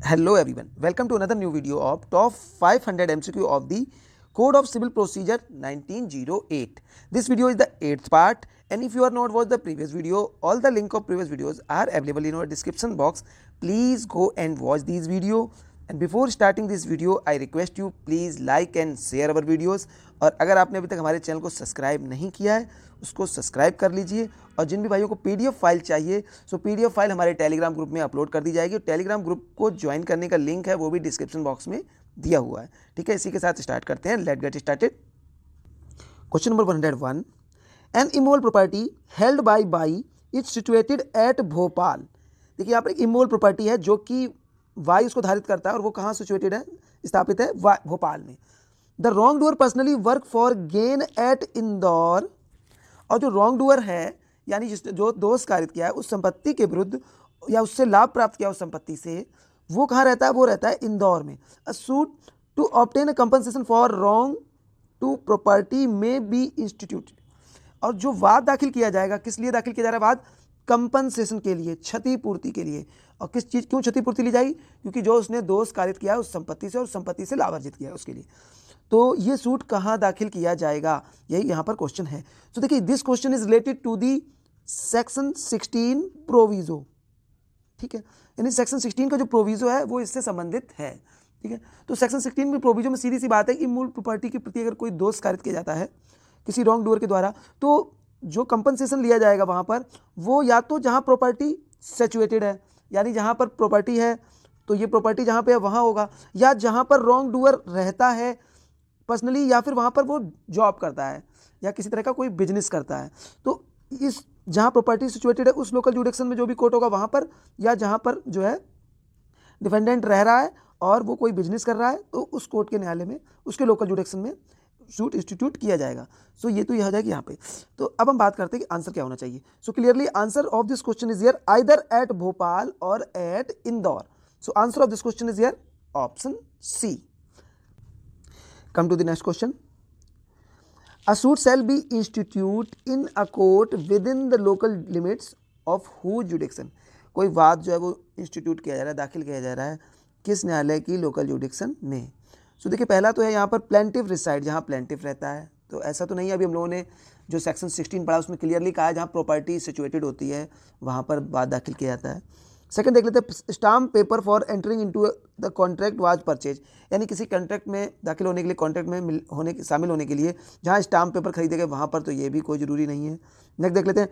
Hello everyone, welcome to another new video of top 500 MCQ of the Code of Civil Procedure 1908. This video is the 8th part, and if you are not watched the previous video, all the link of previous videos are available in our description box. Please go and watch these video. And before starting this video, I request you please like and share our videos. और अगर आपने अभी तक हमारे channel को subscribe नहीं किया है उसको सब्सक्राइब कर लीजिए। और जिन भी भाइयों को पीडीएफ फाइल चाहिए सो पीडीएफ फाइल हमारे टेलीग्राम ग्रुप में अपलोड कर दी जाएगी। टेलीग्राम ग्रुप को ज्वाइन करने का लिंक है वो भी डिस्क्रिप्शन बॉक्स में दिया हुआ है। ठीक है, इसी के साथ स्टार्ट करते हैं। Let get started. Question number 101, an immovable property held by by is situated at Bhopal. देखिए यहाँ पर एक इमोवल प्रॉपर्टी है जो कि वाई उसको धारित करता है और वो कहाँ सिचुएटेड है, स्थापित है भोपाल में। The wrongdoer personally work for gain at Indore. और जो रॉन्ग डूअर है यानी जो दोष कारित किया है उस संपत्ति के विरुद्ध या उससे लाभ प्राप्त किया उस संपत्ति से, वो कहाँ रहता है, वो रहता है इंदौर में। A suit to obtain a compensation for wrong to property may be instituted. और जो वाद दाखिल किया जाएगा, किस लिए दाखिल किया जा रहा है वाद? कंपनसेशन के लिए, क्षतिपूर्ति के लिए। और किस चीज़, क्यों क्षतिपूर्ति ली जाएगी? क्योंकि जो उसने दोष कारित किया है उस संपत्ति से और उस संपत्ति से लाभ अर्जित किया है उसके लिए। तो ये सूट कहाँ दाखिल किया जाएगा, यही यहाँ पर क्वेश्चन है। तो देखिए this question is related to the section 16 proviso. ठीक है, यानी सेक्शन 16 का जो प्रोविजो है वो इससे संबंधित है। ठीक है, तो सेक्शन 16 में प्रोविजो में सीधी सी बात है कि मूल प्रॉपर्टी के प्रति अगर कोई दोष कारित किया जाता है किसी रॉन्ग डूअर के द्वारा, तो जो कंपनसेशन लिया जाएगा वहाँ पर वो या तो जहाँ प्रॉपर्टी सिचुएटेड है यानी जहाँ पर प्रॉपर्टी है तो ये प्रॉपर्टी जहाँ पे है वहाँ होगा, या जहाँ पर रॉन्ग डूअर रहता है पर्सनली, या फिर वहाँ पर वो जॉब करता है या किसी तरह का कोई बिजनेस करता है। तो इस जहाँ प्रॉपर्टी सिचुएटेड है उस लोकल जुडिक्शन में जो भी कोर्ट होगा वहाँ पर, या जहाँ पर जो है डिफेंडेंट रह रहा है और वो कोई बिजनेस कर रहा है तो उस कोर्ट के न्यायालय में उसके लोकल जुडिक्शन में सूट इंस्टीट्यूट किया जाएगा। सो ये तो यह हो जाएगी यहाँ पे। तो अब हम बात करते हैं कि आंसर क्या होना चाहिए। So clearly answer of this question is here either at Bhopal or at Indore. So answer of this question is here option C. Come to the next question. A suit shall be instituted in a court within the local limits of whose jurisdiction। कोई वाद जो है वो institute किया जा रहा है, दाखिल किया जा रहा है किस न्यायालय की लोकल जुडिक्शन में। सो देखिए पहला तो है यहाँ पर प्लेंटिफ रिसाइड, जहाँ प्लेंटिफ रहता है। तो ऐसा तो नहीं है, अभी हम लोगों ने जो सेक्शन 16 पढ़ा उसमें क्लियरली कहा है जहाँ प्रॉपर्टी सिचुएटेड होती है वहाँ पर वाद दाखिल किया जाता है। सेकंड देख लेते हैं, stamp paper for entering into the contract was purchase, यानी किसी कॉन्ट्रैक्ट में दाखिल होने के लिए, कॉन्ट्रैक्ट में शामिल होने के लिए जहाँ स्टाम्प पेपर खरीदे गए वहाँ पर तो ये भी कोई ज़रूरी नहीं है। नेक्स्ट देख लेते हैं,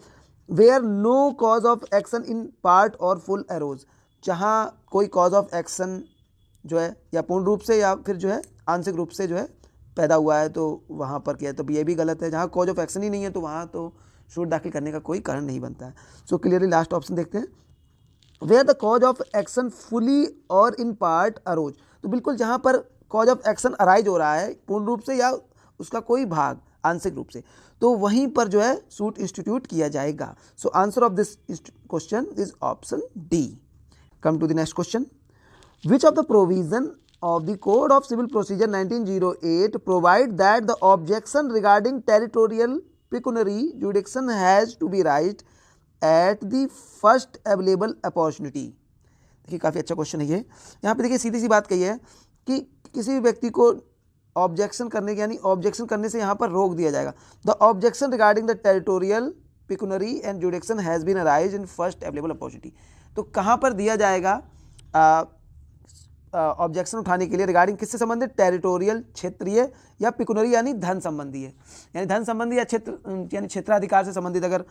where no cause of action in part or full arose, जहाँ कोई कॉज ऑफ एक्शन जो है या पूर्ण रूप से या फिर जो है आंशिक रूप से जो है पैदा हुआ है तो वहाँ पर किया है, तो ये भी गलत है। जहाँ कॉज ऑफ एक्शन ही नहीं है तो वहाँ तो सूट दाखिल करने का कोई कारण नहीं बनता है। सो क्लियरली लास्ट ऑप्शन देखते हैं, where the cause of action fully or in part arrows. तो बिल्कुल जहाँ पर कॉज ऑफ एक्शन अराइज हो रहा है पूर्ण रूप से या उसका कोई भाग आंशिक रूप से, तो वहीं पर जो है सूट इंस्टीट्यूट किया जाएगा। So answer of this question is option D. Come to the next question, which of the provision of the Code of Civil Procedure 1908 provide that the objection regarding territorial pecuniary jurisdiction has to be raised at the first available opportunity। देखिए काफ़ी अच्छा question है ये। यहाँ पे देखिए सीधी सी बात कही है कि किसी भी व्यक्ति को ऑब्जेक्शन करने यानी ऑब्जेक्शन करने से यहाँ पर रोक दिया जाएगा। The objection regarding the territorial pecuniary and jurisdiction has been arise in first available opportunity. तो कहाँ पर दिया जाएगा ऑब्जेक्शन उठाने के लिए रिगार्डिंग किससे संबंधित? टेरिटोरियल, क्षेत्रीय, या पिकुनरी यानी धन संबंधी है, यानी धन संबंधी या क्षेत्र यानी क्षेत्राधिकार से संबंधित अगर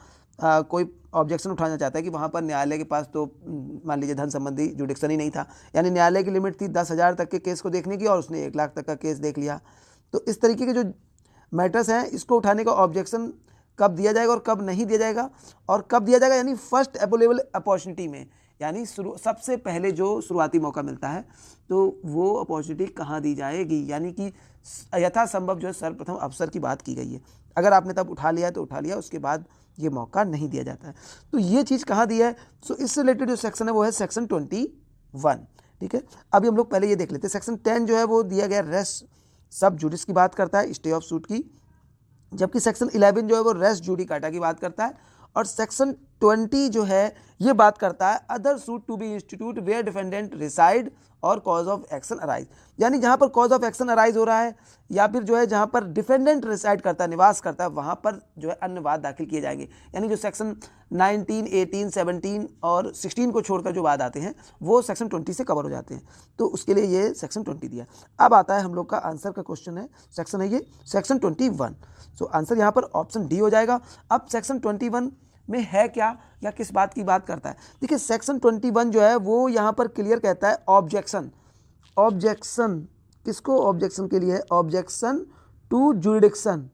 कोई ऑब्जेक्शन उठाना चाहता है कि वहाँ पर न्यायालय के पास तो मान लीजिए धन संबंधी जुडिक्शन ही नहीं था, यानी न्यायालय की लिमिट थी 10,000 तक के केस को देखने की और उसने 1 लाख तक का केस देख लिया। तो इस तरीके के जो मैटर्स हैं इसको उठाने का ऑब्जेक्शन कब दिया जाएगा और कब नहीं दिया जाएगा, और कब दिया जाएगा यानी फर्स्ट अवेलेबल अपॉर्चुनिटी में, यानी सबसे पहले जो शुरुआती मौका मिलता है तो वो अपॉर्चुनिटी कहाँ दी जाएगी, यानी कि यथासंभव जो है सर्वप्रथम अवसर की बात की गई है। अगर आपने तब उठा लिया है तो उठा लिया, उसके बाद ये मौका नहीं दिया जाता है। तो ये चीज़ कहाँ दी है? सो इससे रिलेटेड जो सेक्शन है वो है सेक्शन 21। ठीक है, अभी हम लोग पहले ये देख लेते हैं। सेक्शन 10 जो है वो दिया गया रेस्ट सब जुडिस की बात करता है, स्टे ऑफ सूट की, जबकि सेक्शन 11 जो है वो रेस्ट जुडिकाटा की बात करता है, और सेक्शन 20 जो है ये बात करता है other suit to be institute where defendant reside or cause of action arise, यानी जहाँ पर कॉज ऑफ एक्शन अराइज हो रहा है या फिर जो है जहाँ पर डिफेंडेंट रिसाइड करता है, निवास करता है, वहाँ पर जो है अन्य वाद दाखिल किए जाएंगे। यानी जो सेक्शन 19, 18, 17 और 16 को छोड़कर जो वाद आते हैं वो सेक्शन 20 से कवर हो जाते हैं, तो उसके लिए ये सेक्शन 20 दिया। अब आता है हम लोग का आंसर का क्वेश्चन है, सेक्शन है ये सेक्शन 21। सो आंसर यहाँ पर ऑप्शन डी हो जाएगा। अब सेक्शन 21 में है क्या या किस बात की बात करता है? देखिए सेक्शन 21 जो है वो यहाँ पर क्लियर कहता है ऑब्जेक्शन, ऑब्जेक्शन किसको ऑब्जेक्शन के लिए है? Objection to jurisdiction,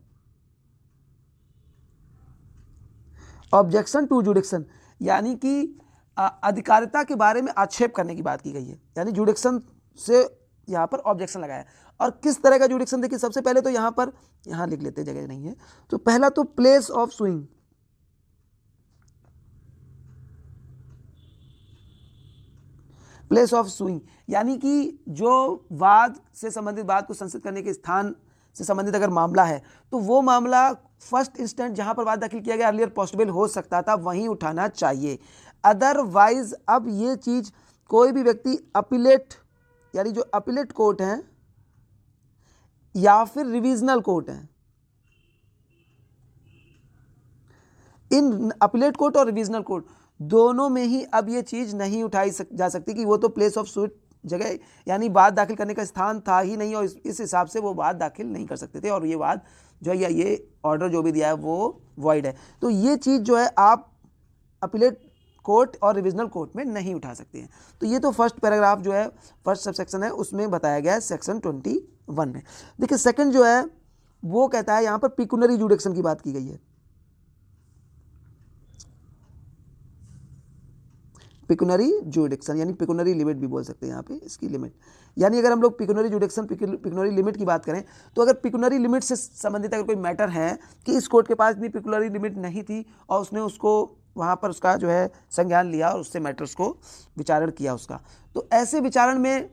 objection to jurisdiction, यानी कि अधिकारिता के बारे में आक्षेप करने की बात की गई है, यानी जुरिडिक्शन से यहाँ पर ऑब्जेक्शन लगाया है। और किस तरह का जुरिडिक्शन? देखिए सबसे पहले तो यहाँ पर यहाँ लिख लेते, जगह नहीं है, तो पहला तो place of sewing, place of suing, यानी कि जो वाद से संबंधित बात को संसित करने के स्थान से संबंधित अगर मामला है तो वो मामला फर्स्ट इंस्टेंट जहां पर वाद दाखिल किया गया अर्लियर पॉसिबल हो सकता था वहीं उठाना चाहिए। अदरवाइज अब ये चीज कोई भी व्यक्ति अपीलेट, यानी जो अपीलेट कोर्ट है या फिर रिविजनल कोर्ट है, इन अपीलेट कोर्ट और रिविजनल कोर्ट दोनों में ही अब ये चीज़ नहीं उठाई जा सकती कि वो तो प्लेस ऑफ सूट जगह यानी वाद दाखिल करने का स्थान था ही नहीं, और इस हिसाब से वो वाद दाखिल नहीं कर सकते थे, और ये वाद जो है या ये ऑर्डर जो भी दिया है वो वॉइड है। तो ये चीज़ जो है आप अपीलेट कोर्ट और रिविजनल कोर्ट में नहीं उठा सकते हैं। तो ये तो फर्स्ट पैराग्राफ जो है फर्स्ट सब सेक्शन है उसमें बताया गया है सेक्शन 21 में। देखिए सेकंड जो है वो कहता है यहाँ पर पिक्यूनरी जुडिक्शन की बात की गई है। पिक्यूनरी जुडिक्शन यानी पिक्यूनरी लिमिट भी बोल सकते हैं यहाँ पे, इसकी लिमिट, यानी अगर हम लोग पिक्यूनरी जुडिक्शन पिक्यूनरी लिमिट की बात करें तो अगर पिक्यूनरी लिमिट से संबंधित अगर कोई मैटर है कि इस कोर्ट के पास भी पिक्यूनरी लिमिट नहीं थी और उसने उसको वहाँ पर उसका जो है संज्ञान लिया और उससे मैटर्स को विचारण किया उसका, तो ऐसे विचारण में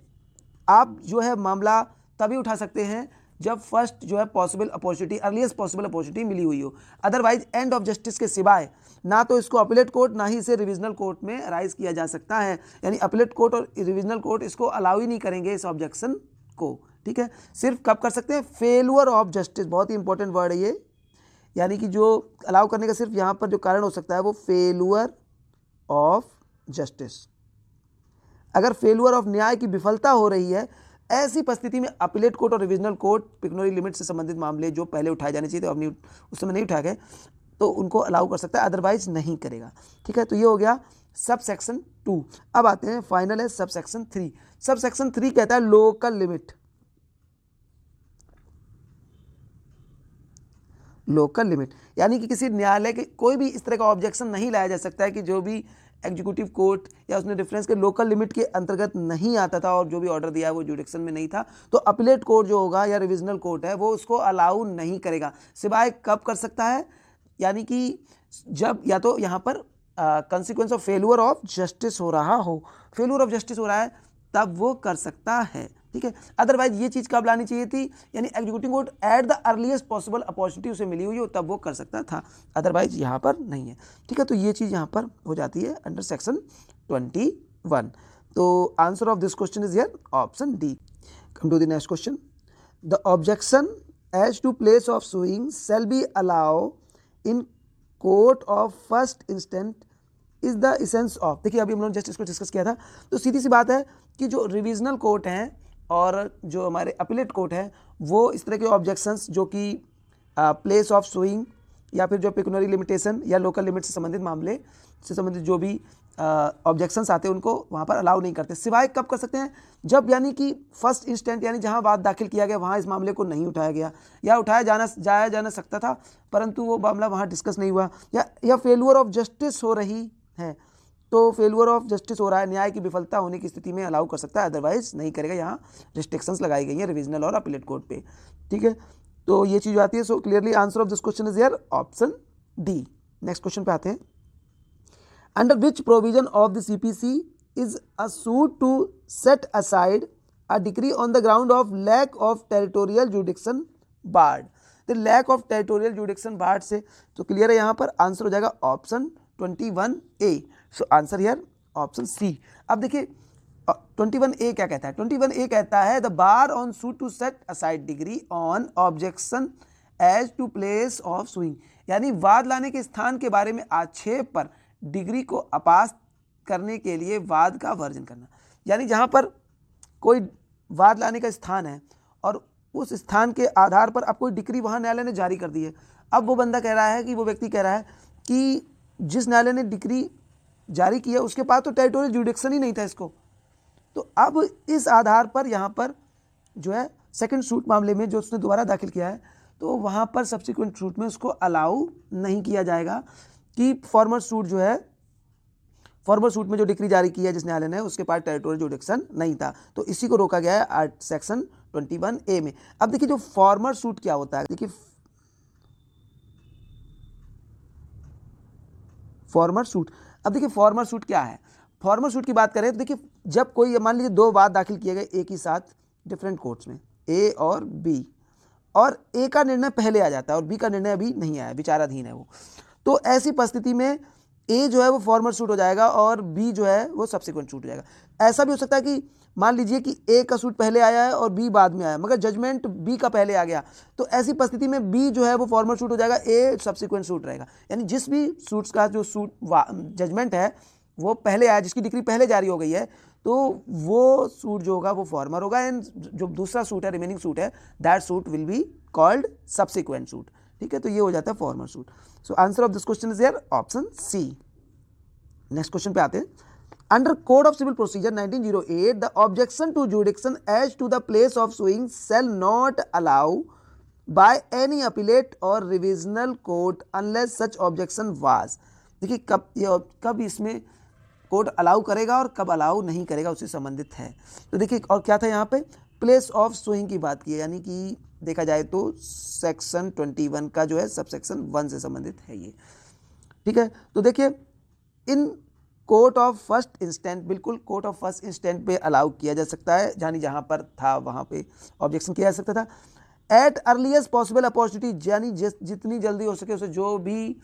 आप जो है मामला तभी उठा सकते हैं जब फर्स्ट जो है possible opportunity, earliest possible opportunity मिली हुई हो। अदरवाइज एंड ऑफ जस्टिस के सिवाय ना तो इसको अपीलेट कोर्ट ना ही इसे रिविजनल कोर्ट में राइज किया जा सकता है, यानी अपीलेट कोर्ट और रिविजनल कोर्ट इसको अलाउ ही नहीं करेंगे इस ऑब्जेक्शन को। ठीक है, सिर्फ कब कर सकते हैं? फेलुअर ऑफ जस्टिस, बहुत ही इंपॉर्टेंट वर्ड है ये, यानी कि जो अलाउ करने का सिर्फ यहाँ पर जो कारण हो सकता है वो फेलुअर ऑफ जस्टिस। अगर फेलुअर ऑफ न्याय की विफलता हो रही है ऐसी परिस्थिति में अपीलेट कोर्ट और रिविजनल कोर्ट पिक्यूनरी लिमिट से संबंधित मामले जो पहले उठाए जाने चाहिए थे अब नहीं, उस समय नहीं उठाए गए, तो उनको अलाउ कर सकता है, अदरवाइज नहीं करेगा। ठीक है, तो ये हो गया सब सेक्शन 2। अब आते हैं फाइनल है सब सेक्शन 3। सब सेक्शन 3 कहता है लोकल लिमिट, लोकल लिमिट, यानी कि किसी न्यायालय के कोई भी इस तरह का ऑब्जेक्शन नहीं लाया जा सकता है कि जो भी एग्जीक्यूटिव कोर्ट या उसने रेफरेंस के लोकल लिमिट के अंतर्गत नहीं आता था और जो भी ऑर्डर दिया है वो जुडिक्शन में नहीं था, तो अपीलेट कोर्ट जो होगा या रिविजनल कोर्ट है वो उसको अलाउ नहीं करेगा। सिवाय कब कर सकता है? यानी कि जब या तो यहाँ पर consequence of failure of justice हो रहा हो, फेलुअर ऑफ जस्टिस हो रहा है तब वो कर सकता है। ठीक है, अदरवाइज ये चीज़ कब लानी चाहिए थी? यानी executive court at the earliest possible opportunity उसे मिली हुई हो तब वो कर सकता था, अदरवाइज यहाँ पर नहीं है। ठीक है, तो ये चीज़ यहाँ पर हो जाती है अंडर सेक्शन 21। तो answer of this question is here option D. Come to the next question. The objection as to place of suing shall be allow in court of first instant is the essence of. देखिए अभी हम लोग just इसको discuss किया था, तो सीधी सी बात है कि जो रिविजनल कोर्ट हैं और जो हमारे अपीलेट कोर्ट है वो इस तरह के ऑब्जेक्शंस जो कि प्लेस ऑफ सुइंग या फिर जो पिक्यूनरी लिमिटेशन या लोकल लिमिट से संबंधित मामले से संबंधित जो भी ऑब्जेक्शंस आते हैं उनको वहाँ पर अलाउ नहीं करते। सिवाय कब कर सकते हैं? जब यानी कि फर्स्ट इंस्टेंट यानी जहाँ वाद दाखिल किया गया वहाँ इस मामले को नहीं उठाया गया या उठाया जाना सकता था परंतु वो मामला वहाँ डिस्कस नहीं हुआ, या फेलुअर ऑफ जस्टिस हो रही है, तो फेलुअर ऑफ जस्टिस हो रहा है, न्याय की विफलता होने की स्थिति में अलाउ कर सकता है, अदरवाइज नहीं करेगा। यहाँ रिस्ट्रिक्शंस लगाई गई हैं रिविजनल और अपीलेट कोर्ट पे। ठीक है, तो ये चीज़ आती है। So clearly answer of this question is here option D. Next question पे आते हैं। Under which provision of the CPC is a suit to set aside a decree on the ground of lack of territorial jurisdiction barred. The lack of territorial jurisdiction barred से तो clear है, यहाँ पर answer हो जाएगा option 21A. So answer here option C. अब देखिए 21A क्या कहता है. 21A कहता है the bar on suit to set aside degree on objection as to place of suing. यानी वाद लाने के स्थान के बारे में आक्षेप पर डिग्री को अपास करने के लिए वाद का वर्जन करना. यानी जहाँ पर कोई वाद लाने का स्थान है और उस स्थान के आधार पर अब कोई डिग्री वहाँ न्यायालय ने जारी कर दी है. अब वो बंदा कह रहा है कि वो व्यक्ति कह रहा है कि जिस न्यायालय ने डिग्री जारी की है उसके पास तो टेरिटोरियल जुडिक्शन ही नहीं था इसको. तो अब इस आधार पर यहाँ पर जो है सेकंड सूट मामले में जो उसने दोबारा दाखिल किया है तो वहाँ पर सब्सिक्वेंट सूट में उसको अलाउ नहीं किया जाएगा कि फॉर्मर सूट जो है, फॉर्मर सूट में जो डिग्री जारी की है जिस न्यायालय ने उसके पास टेरिटोरियल जुडिक्शन नहीं था. तो इसी को रोका गया है सेक्शन 21A में. अब देखिए जो फॉर्मर सूट क्या होता है. देखिए फॉर्मर सूट, अब देखिए फॉर्मर सूट क्या है. फॉर्मर सूट की बात करें तो देखिए जब कोई मान लीजिए दो वाद दाखिल किए गए एक ही साथ डिफरेंट कोर्ट्स में, ए और बी, और ए का निर्णय पहले आ जाता है और बी का निर्णय अभी नहीं आया, विचाराधीन है वो. तो ऐसी परिस्थिति में ए जो है वो फॉर्मर सूट हो जाएगा और बी जो है वो सब्सिक्वेंट सूट हो जाएगा. ऐसा भी हो सकता है कि मान लीजिए कि ए का सूट पहले आया है और बी बाद में आया, मगर जजमेंट बी का पहले आ गया. तो ऐसी परिस्थिति में बी जो है वो फॉर्मर सूट हो जाएगा, ए सब्सिक्वेंट सूट रहेगा. यानी जिस भी सूट्स का जो सूट जजमेंट है वो पहले आया, जिसकी डिग्री पहले जारी हो गई है, तो वो सूट जो होगा वो फॉर्मर होगा. एंड जो दूसरा सूट है, रिमेनिंग सूट है, that suit will be called subsequent suit. ठीक है, तो ये हो जाता है former suit. So answer of this question is here option C. Next question पे आते हैं. Under code of civil procedure 1908 the objection to jurisdiction as to the place of suing shall not allow by any appellate or revisional court unless such objection was. देखिए कब इसमें court allow करेगा और कब allow नहीं करेगा उससे संबंधित है. तो देखिए और क्या था यहाँ पे, प्लेस ऑफ सुइंग की बात की है. यानी कि देखा जाए तो सेक्शन 21 का जो है सब सेक्शन 1 से संबंधित है ये. ठीक है, तो देखिए इन कोर्ट ऑफ फर्स्ट इंस्टेंट, बिल्कुल कोर्ट ऑफ फर्स्ट इंस्टेंट पे अलाउ किया जा सकता है. यानी जहाँ पर था वहाँ पे ऑब्जेक्शन किया जा सकता था. एट अर्लीस्ट पॉसिबल अपॉर्चुनिटी, यानी जितनी जल्दी हो सके उसे, जो भी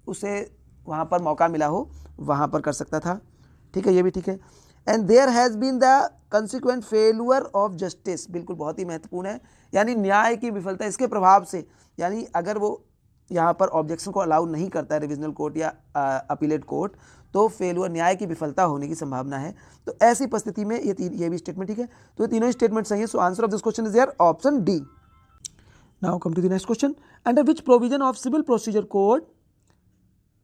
उसे वहाँ पर मौका मिला हो वहाँ पर कर सकता था. ठीक है, ये भी ठीक है. And there has been the consequent failure of justice, बिल्कुल बहुत ही महत्वपूर्ण है. यानी न्याय की विफलता, इसके प्रभाव से, यानी अगर वो यहाँ पर ऑब्जेक्शन को अलाउ नहीं करता है रिविजनल कोर्ट या अपीलेट कोर्ट, तो फेल्यूर, न्याय की विफलता होने की संभावना है. तो ऐसी परिस्थिति में ये भी स्टेटमेंट ठीक है. तो ये तीनों ही स्टेटमेंट सही है. So answer of this question is here option D. Now come to the next question. Under which provision of civil procedure code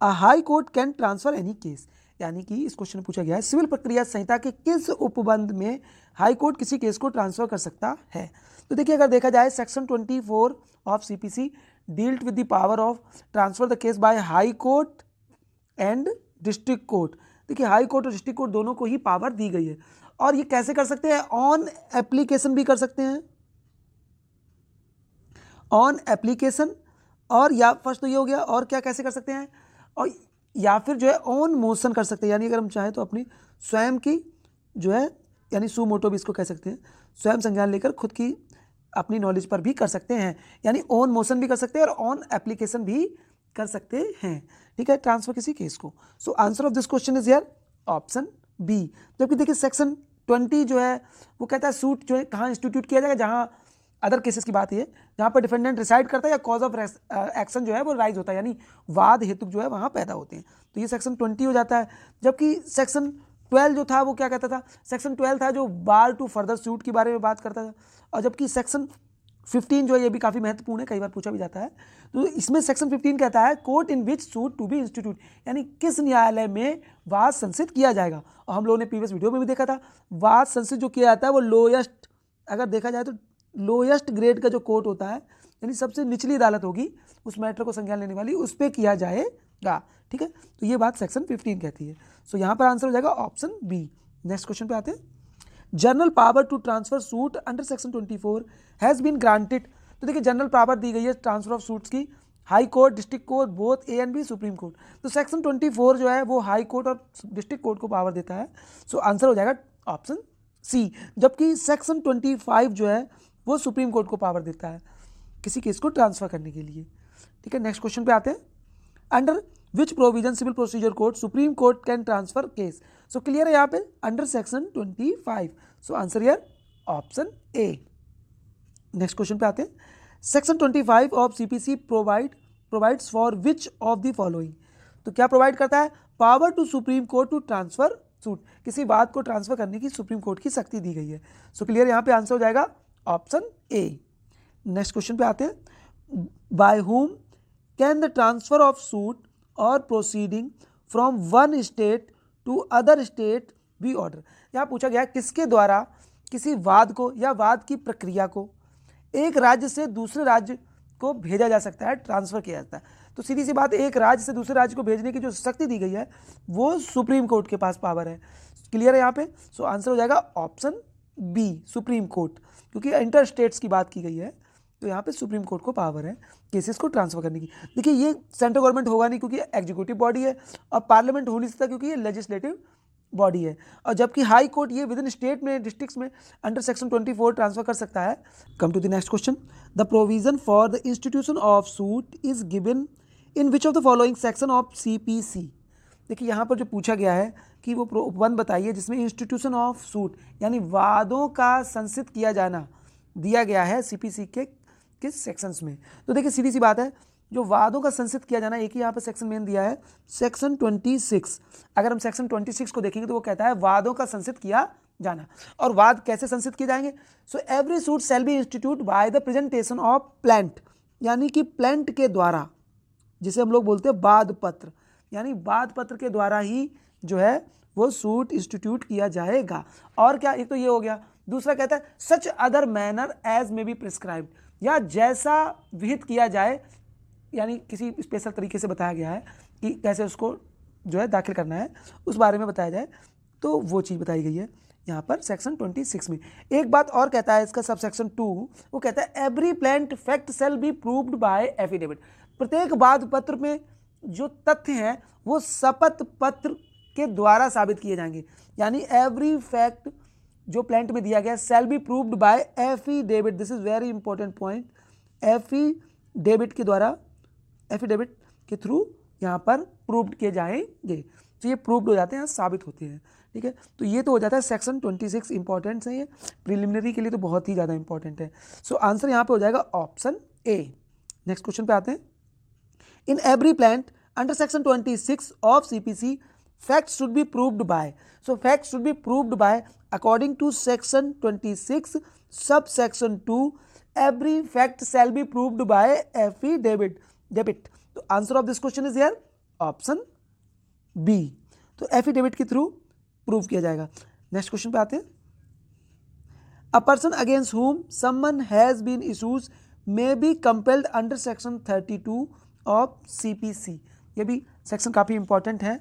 a high court can transfer any case. यानी कि इस क्वेश्चन में पूछा गया है civil प्रक्रिया संहिता के किस उपबंध में हाई कोर्ट किसी केस को ट्रांसफर कर सकता है. तो देखिए अगर देखा जाए section 24 of CPC dealt with the power of transfer the case by high court and district court. देखिए हाई कोर्ट और डिस्ट्रिक्ट कोर्ट दोनों को ही पावर दी गई है. और ये कैसे कर सकते हैं, ऑन एप्लीकेशन भी कर सकते हैं, ऑन एप्लीकेशन, और या फर्स्ट तो ये हो गया, और क्या कैसे कर सकते हैं, और या फिर जो है ऑन मोशन कर सकते हैं. यानी अगर हम चाहें तो अपनी स्वयं की जो है, यानी सू मोटो भी इसको कह सकते हैं, स्वयं संज्ञान लेकर खुद की अपनी नॉलेज पर भी कर सकते हैं. यानी ऑन मोशन भी कर सकते हैं और ऑन एप्लीकेशन भी कर सकते हैं. ठीक है, ट्रांसफर किसी केस को. So answer of this question is here option B. जबकि देखिए सेक्शन 20 जो है वो कहता है सूट जो है कहाँ इंस्टीट्यूट किया जाएगा, जहाँ अदर केसेस की बात है जहाँ पर डिफेंडेंट रिसाइड करता है या कॉज ऑफ एक्शन जो है वो राइज होता है, यानी वाद हेतु जो है वहाँ पैदा होते हैं. तो ये सेक्शन 20 हो जाता है. जबकि सेक्शन 12 जो था वो क्या कहता था, सेक्शन 12 था जो बार टू फर्दर सूट के बारे में बात करता था. और जबकि सेक्शन 15 जो है ये भी काफ़ी महत्वपूर्ण है, कई बार पूछा भी जाता है. तो इसमें सेक्शन 15 कहता है court in which suit to be institute, यानी किस न्यायालय में वाद संसित किया जाएगा. और हम लोगों ने प्रीवियस वीडियो में भी देखा था वाद संसित जो किया जाता है वो लोएस्ट, अगर देखा जाए तो लोएस्ट ग्रेड का जो कोर्ट होता है, यानी सबसे निचली अदालत होगी उस मैटर को संज्ञान लेने वाली, उस पर किया जाएगा. ठीक है, तो ये बात सेक्शन 15 कहती है. सो यहाँ पर आंसर हो जाएगा ऑप्शन बी. नेक्स्ट क्वेश्चन पे आते हैं. General power to transfer suit under section 24 has been granted. तो देखिए जनरल पावर दी गई है ट्रांसफर ऑफ सूट्स की high court, district court, both A and B, supreme court. तो सेक्शन 24 जो है वो हाई कोर्ट और डिस्ट्रिक्ट कोर्ट को पावर देता है. सो आंसर हो जाएगा ऑप्शन सी. जबकि सेक्शन 25 जो है वो सुप्रीम कोर्ट को पावर देता है किसी केस को ट्रांसफर करने के लिए. ठीक है, नेक्स्ट क्वेश्चन पे आते हैं. Under which provision civil procedure code supreme court can transfer case. So clear है यहाँ पे अंडर सेक्शन 25। सो आंसर यार ऑप्शन ए। नेक्स्ट क्वेश्चन पे आते हैं। Section 25 of CPC provides for which of the following. तो क्या प्रोवाइड करता है? Power to supreme court to transfer suit, किसी बात को ट्रांसफर करने की सुप्रीम कोर्ट की शक्ति दी गई है। सो क्लियर यहाँ पे आंसर हो जाएगा ऑप्शन ए। नेक्स्ट क्वेश्चन पे आते हैं। By whom can the transfer of suit or proceeding from one state to other state be order. यहाँ पूछा गया किसके द्वारा किसी वाद को या वाद की प्रक्रिया को एक राज्य से दूसरे राज्य को भेजा जा सकता है, ट्रांसफर किया जाता है। तो सीधी सी बात, एक राज्य से दूसरे राज्य को भेजने की जो शक्ति दी गई है वो सुप्रीम कोर्ट के पास पावर है। क्लियर है यहाँ पे? सो आंसर हो जाएगा ऑप्शन बी सुप्रीम कोर्ट, क्योंकि इंटर स्टेट्स की बात की गई है तो यहाँ पे सुप्रीम कोर्ट को पावर है केसेस को ट्रांसफर करने की। देखिए ये सेंट्रल गवर्नमेंट होगा नहीं क्योंकि एग्जीक्यूटिव बॉडी है, और पार्लियामेंट हो नहीं सकता क्योंकि ये लेजिस्लेटिव बॉडी है, और जबकि हाई कोर्ट ये विद इन स्टेट में डिस्ट्रिक्ट्स में अंडर सेक्शन 24 ट्रांसफर कर सकता है। Come to the next question. The provision for the institution of suit is given in which of the following section of CPC. देखिए यहाँ पर जो पूछा गया है कि वो वन बताइए जिसमें इंस्टीट्यूशन ऑफ सूट यानी वादों का संसित किया जाना दिया गया है सीपीसी के किस सेक्शंस में। तो देखिए सीधी सी बात है, जो वादों का संसित किया जाना एक ही यहाँ पर सेक्शन मेन दिया है, सेक्शन 26। अगर हम सेक्शन 26 को देखेंगे तो वो कहता है वादों का संसित किया जाना। और वाद कैसे संसित किए जाएंगे? So every suit shall be institute by the presentation of plaint, यानी कि प्लेंट के द्वारा, जिसे हम लोग बोलते हैं वाद पत्र, यानी वाद पत्र के द्वारा ही जो है वो सूट इंस्टीट्यूट किया जाएगा। और क्या, एक तो ये हो गया। दूसरा कहता है such other manner as may be prescribed, या जैसा विहित किया जाए, यानी किसी स्पेशल तरीके से बताया गया है कि कैसे उसको जो है दाखिल करना है, उस बारे में बताया जाए, तो वो चीज़ बताई गई है यहाँ पर सेक्शन 26 में। एक बात और कहता है इसका सब सेक्शन 2, वो कहता है every plaint fact shall be proved bye affidavit. प्रत्येक वाद पत्र में जो तथ्य हैं वो शपथ पत्र के द्वारा साबित किए जाएंगे, यानी एवरी फैक्ट जो प्लेंट में दिया गया shall be proved bye affidavit. This is very important point. Affidavit के द्वारा, एफिडेविट के थ्रू यहाँ पर प्रूव्ड किए जाएंगे। तो ये प्रूव्ड हो जाते हैं, साबित होते हैं। ठीक है, तो ये तो हो जाता है सेक्शन 26 इंपॉर्टेंट है, ये प्रिलिमिनरी के लिए तो बहुत ही ज़्यादा इंपॉर्टेंट है। सो आंसर यहाँ पे हो जाएगा ऑप्शन ए। नेक्स्ट क्वेश्चन पे आते हैं। In every plant under section 26 of CPC facts should be proved by, so facts should be proved by according to section 26 subsection 2 every fact shall be proved by affidavit। तो answer of this question is here option B. तो affidavit के through prove किया जाएगा। Next question पे आते हैं। अ person against whom summon has been issues may be compelled under section 32 of CPC. ये भी सेक्शन काफ़ी इंपॉर्टेंट है।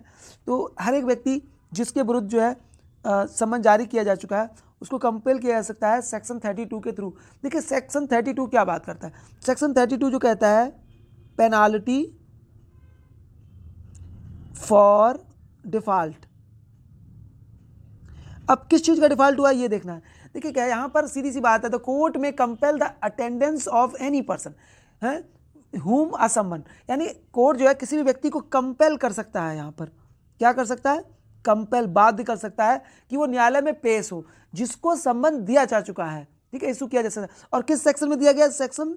तो हर एक व्यक्ति जिसके विरुद्ध जो है समन जारी किया जा चुका है उसको कंपेल किया जा सकता है सेक्शन 32 के थ्रू। देखिए सेक्शन 32 क्या बात करता है? सेक्शन 32 जो कहता है पेनाल्टी फॉर डिफॉल्ट। अब किस चीज़ का डिफॉल्ट हुआ ये देखना है। देखिए क्या है यहाँ पर, सीधी सी बात है, the court may compel the attendance of any person है हुम अ समन, यानी कोर्ट जो है किसी भी व्यक्ति को कंपेल कर सकता है। यहाँ पर क्या कर सकता है? कंपेल, बाध्य कर सकता है कि वो न्यायालय में पेश हो जिसको सम्मन दिया जा चुका है। ठीक है, इशू किया जा सकता है। और किस सेक्शन में दिया गया? सेक्शन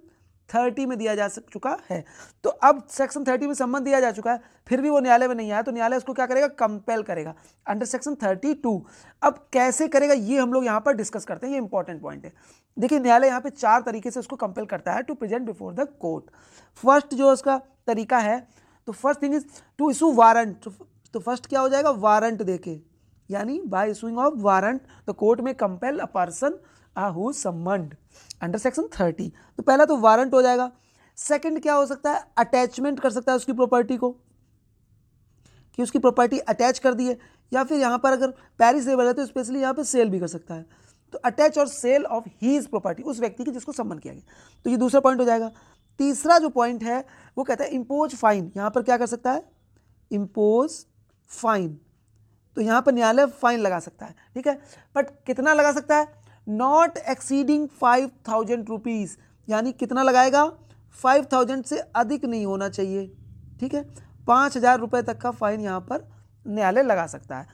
30 में दिया जा चुका है। तो अब सेक्शन 30 में सम्मन दिया जा चुका है, फिर भी वो न्यायालय में नहीं आया तो न्यायालय उसको क्या करेगा? कंपेल करेगा अंडर सेक्शन 32। अब कैसे करेगा ये हम लोग यहाँ पर डिस्कस करते हैं, ये इंपॉर्टेंट पॉइंट है। देखिए न्यायालय यहाँ पे 4 तरीके से उसको कंपेल करता है to present before the court. First जो उसका तरीका है, तो first thing is to issue warrant. तो फर्स्ट क्या हो जाएगा? वारंट देके, यानी by issuing of warrant the court may compel a person who summoned under section 30। तो पहला तो वारंट हो जाएगा। सेकंड क्या हो सकता है? अटैचमेंट कर सकता है उसकी प्रॉपर्टी को, कि उसकी प्रॉपर्टी अटैच कर दी है, या फिर यहाँ पर अगर पैरिसेबल है तो स्पेशली यहाँ पर सेल भी कर सकता है। तो अटैच और सेल ऑफ हीज प्रॉपर्टी, उस व्यक्ति की जिसको सम्मन किया गया। तो ये दूसरा पॉइंट हो जाएगा। तीसरा जो पॉइंट है वो कहता है इम्पोज फाइन। यहाँ पर क्या कर सकता है? Impose fine. तो यहाँ पर न्यायालय फाइन लगा सकता है। ठीक है, बट कितना लगा सकता है? नॉट एक्सीडिंग 5000 रुपीज़, यानी कितना लगाएगा? 5000 से अधिक नहीं होना चाहिए। ठीक है, 5,000 रुपये तक का फाइन यहाँ पर न्यायालय लगा सकता है।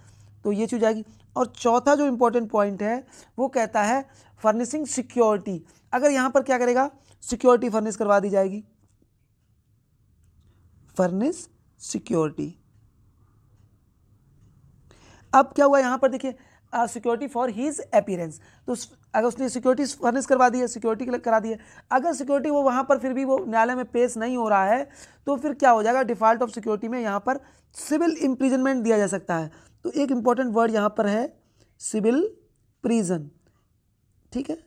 तो ये चीज़ आएगी। और चौथा जो इंपॉर्टेंट पॉइंट है वो कहता है फर्निशिंग सिक्योरिटी। अगर यहाँ पर क्या करेगा, सिक्योरिटी फर्निश करवा दी जाएगी, फर्निश सिक्योरिटी। अब क्या हुआ यहाँ पर देखिए, सिक्योरिटी फॉर हीज अपीयरेंस। तो अगर उसने सिक्योरिटी फर्निश करवा दी है, सिक्योरिटी करा दी है, अगर सिक्योरिटी वो वहाँ पर फिर भी वो न्यायालय में पेश नहीं हो रहा है तो फिर क्या हो जाएगा, डिफॉल्ट ऑफ सिक्योरिटी में यहाँ पर सिविल इम्प्रिजनमेंट दिया जा सकता है। तो एक इंपॉर्टेंट वर्ड यहाँ पर है सिविल प्रिजन, ठीक है।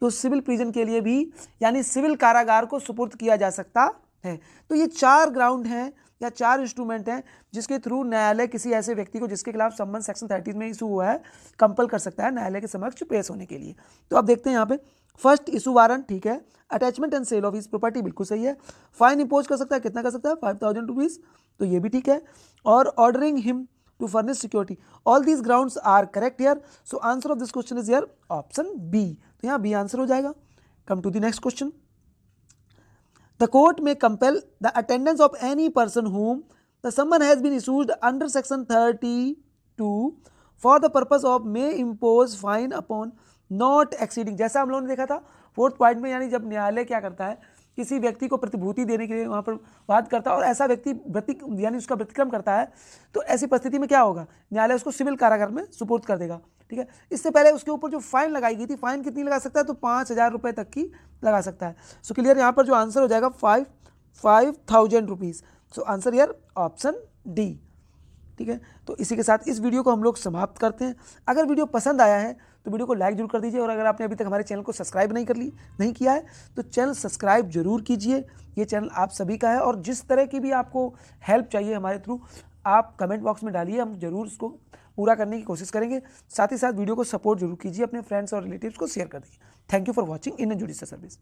तो सिविल प्रिजन के लिए भी यानी सिविल कारागार को सुपुर्द किया जा सकता है। तो ये 4 ग्राउंड हैं या 4 इंस्ट्रूमेंट हैं जिसके थ्रू न्यायालय किसी ऐसे व्यक्ति को जिसके खिलाफ सम्मन सेक्शन 30 में इशू हुआ है कंपल कर सकता है न्यायालय के समक्ष पेश होने के लिए। तो अब देखते हैं यहाँ पे, फर्स्ट इशू वारंट, ठीक है। Attachment and sale of his property, बिल्कुल सही है। फाइन इंपोज कर सकता है, कितना कर सकता है, 5,000 रुपीज़, तो ये भी ठीक है। और ordering him to furnish security, all these grounds are correct here. So answer of this question is here option B. तो यहाँ बी आंसर हो जाएगा। Come to the next question. The court may compel the attendance of any person whom the summon has been issued under section 32 for the purpose of may impose fine upon not exceeding, जैसा हम लोगों ने देखा था 4th point में, यानी जब न्यायालय क्या करता है, किसी व्यक्ति को प्रतिभूति देने के लिए वहाँ पर वाद करता है और ऐसा व्यक्ति यानी उसका व्यतिक्रम करता है, तो ऐसी परिस्थिति में क्या होगा, न्यायालय उसको सिविल कारागार में सुपुर्द कर देगा, ठीक है। इससे पहले उसके ऊपर जो फाइन लगाई गई थी, फाइन कितनी लगा सकता है, तो 5,000 रुपये तक की लगा सकता है। सो क्लियर, यहाँ पर जो आंसर हो जाएगा 5,000 रुपीज़। सो आंसर यार ऑप्शन डी, ठीक है। तो इसी के साथ इस वीडियो को हम लोग समाप्त करते हैं। अगर वीडियो पसंद आया है तो वीडियो को लाइक जरूर कर दीजिए, और अगर आपने अभी तक हमारे चैनल को सब्सक्राइब नहीं किया है तो चैनल सब्सक्राइब जरूर कीजिए। ये चैनल आप सभी का है, और जिस तरह की भी आपको हेल्प चाहिए हमारे थ्रू आप कमेंट बॉक्स में डालिए, हम जरूर उसको पूरा करने की कोशिश करेंगे। साथ ही साथ वीडियो को सपोर्ट जरूर कीजिए, अपने फ्रेंड्स और रिलेटिव्स को शेयर कर दीजिए। Thank you for watching in judicial service.